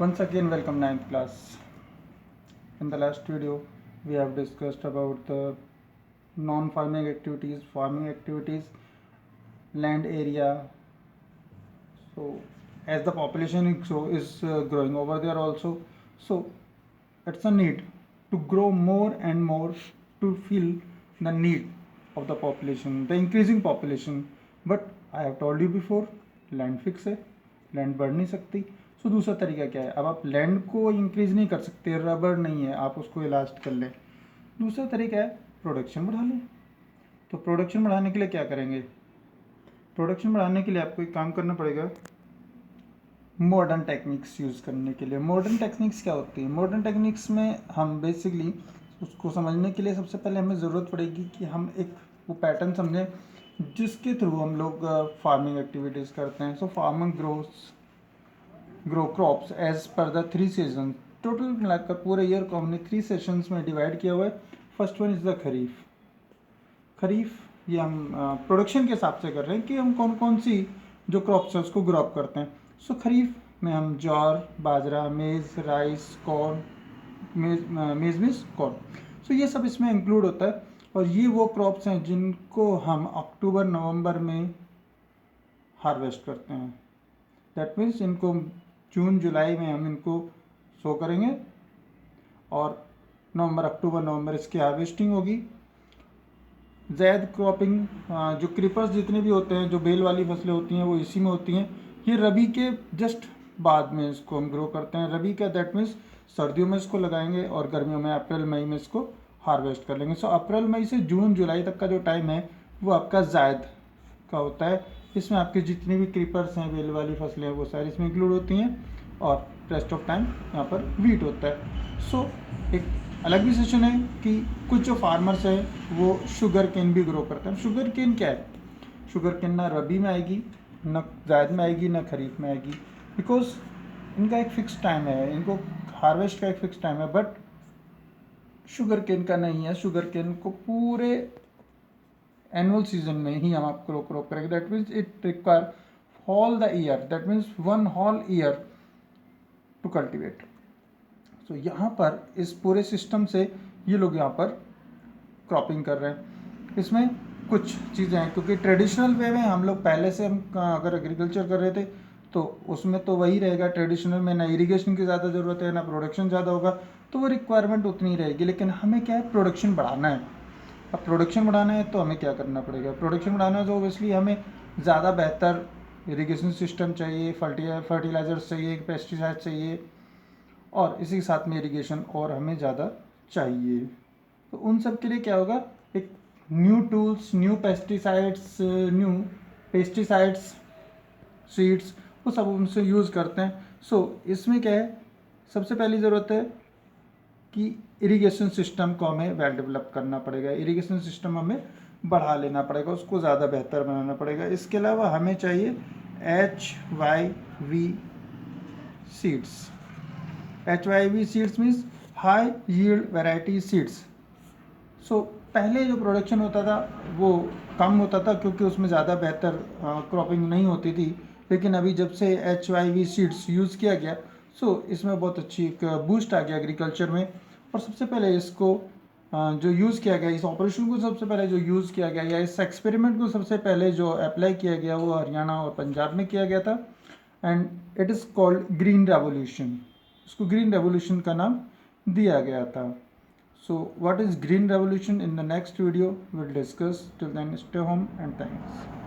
Once again, welcome ninth class. In the last video, we have discussed about the non-farming activities, farming activities, land area. So, as the population is growing over there also, so it's a need to grow more and more to fill the need of the population, the increasing population. But I have told you before, land fix है, land बढ़ नहीं सकती. सो दूसरा तरीका क्या है? अब आप लैंड को इंक्रीज नहीं कर सकते, रबर नहीं है, आप उसको इलास्ट कर लें. दूसरा तरीका है प्रोडक्शन बढ़ा लें. तो प्रोडक्शन बढ़ाने के लिए क्या करेंगे? प्रोडक्शन बढ़ाने के लिए आपको एक काम करना पड़ेगा, मॉडर्न टेक्निक्स यूज़ करने के लिए. मॉडर्न टेक्निक्स क्या होती है? मॉडर्न टेक्निक्स में हम बेसिकली उसको समझने के लिए सबसे पहले हमें ज़रूरत पड़ेगी कि हम एक वो पैटर्न समझें जिसके थ्रू हम लोग फार्मिंग एक्टिविटीज़ करते हैं. So farmer grow crops as per the 3 season. Total मिलाकर पूरे ईयर को हमने 3 सेशंस में डिवाइड किया हुआ है. फर्स्ट वन इज़ द खरीफ. खरीफ ये हम प्रोडक्शन के हिसाब से कर रहे हैं कि हम कौन कौन सी जो क्रॉप्स है उसको ग्रो अप करते हैं. सो खरीफ में हम ज्वार, बाजरा, मेज़, राइस, कॉर्न, मेज़ मीन्स कॉर्न. सो ये सब इसमें इंक्लूड होता है. और ये वो क्रॉप्स हैं जिनको हम अक्टूबर नवंबर में हार्वेस्ट करते हैं. दैट मीन्स इनको जून जुलाई में हम इनको सो करेंगे और अक्टूबर नवंबर इसकी हार्वेस्टिंग होगी. ज़ैद क्रॉपिंग, जो क्रीपर्स जितने भी होते हैं, जो बेल वाली फसलें होती हैं, वो इसी में होती हैं. ये रबी के जस्ट बाद में इसको हम ग्रो करते हैं. रबी का दैट मीन्स सर्दियों में इसको लगाएंगे और गर्मियों में अप्रैल मई में इसको हार्वेस्ट कर लेंगे. सो अप्रैल मई से जून जुलाई तक का जो टाइम है वो आपका ज़ायद का होता है. इसमें आपके जितनी भी क्रीपर्स हैं, बेल वाली फसलें हैं, वो सारी इसमें इंक्लूड होती हैं और रेस्ट ऑफ टाइम यहाँ पर वीट होता है. सो एक अलग भी सेशन है कि कुछ जो फार्मर्स हैं वो शुगर केन भी ग्रो करते हैं. शुगर केन क्या है? शुगर केन ना रबी में आएगी, ना ज़ायद में आएगी, ना खरीफ में आएगी, बिकॉज इनका एक फ़िक्स टाइम है, इनको हार्वेस्ट का एक फ़िक्स टाइम है. बट शुगर केन का नहीं है. शुगर केन को पूरे एनुअल सीजन में ही हम आपको ग्रो करेंगे. That means it require whole the year, that means 1 whole year to cultivate. So यहाँ पर इस पूरे सिस्टम से ये लोग यहाँ पर क्रॉपिंग कर रहे हैं. इसमें कुछ चीज़ें हैं क्योंकि ट्रेडिशनल वे में हम लोग पहले से हम अगर एग्रीकल्चर कर रहे थे तो उसमें तो वही रहेगा. ट्रेडिशनल में ना इरिगेशन की ज़्यादा ज़रूरत है, ना प्रोडक्शन ज़्यादा होगा, तो वो रिक्वायरमेंट उतनी रहेगी. लेकिन हमें क्या है, प्रोडक्शन बढ़ाना है. अब प्रोडक्शन बढ़ाना है तो हमें क्या करना पड़ेगा? प्रोडक्शन बढ़ाना है तो ओबियसली हमें ज़्यादा बेहतर इरिगेशन सिस्टम चाहिए, फर्टिलाइजर्स चाहिए, पेस्टिसाइड चाहिए और इसी के साथ में इरिगेशन और हमें ज़्यादा चाहिए. तो उन सब के लिए क्या होगा, एक new tools, new pesticides, seeds, वो सब उनसे यूज़ करते हैं. सो इसमें क्या है, सबसे पहली ज़रूरत है कि इरिगेशन सिस्टम को हमें वेल डेवलप करना पड़ेगा. इरिगेशन सिस्टम हमें बढ़ा लेना पड़ेगा, उसको ज़्यादा बेहतर बनाना पड़ेगा. इसके अलावा हमें चाहिए HYV seeds. HYV seeds means high yield variety seeds. So पहले जो प्रोडक्शन होता था वो कम होता था क्योंकि उसमें ज़्यादा बेहतर क्रॉपिंग नहीं होती थी. लेकिन अभी जब से HYV सीड्स यूज़ किया गया, सो इसमें बहुत अच्छी एक बूस्ट आ गया एग्रीकल्चर में. और सबसे पहले इसको जो यूज़ किया गया, इस ऑपरेशन को सबसे पहले जो यूज़ किया गया या इस एक्सपेरिमेंट को सबसे पहले जो अप्लाई किया गया वो हरियाणा और पंजाब में किया गया था. And it is called green revolution. उसको ग्रीन रेवोल्यूशन का नाम दिया गया था. So what is green revolution? In the next video we'll discuss. Till then, stay home and thanks.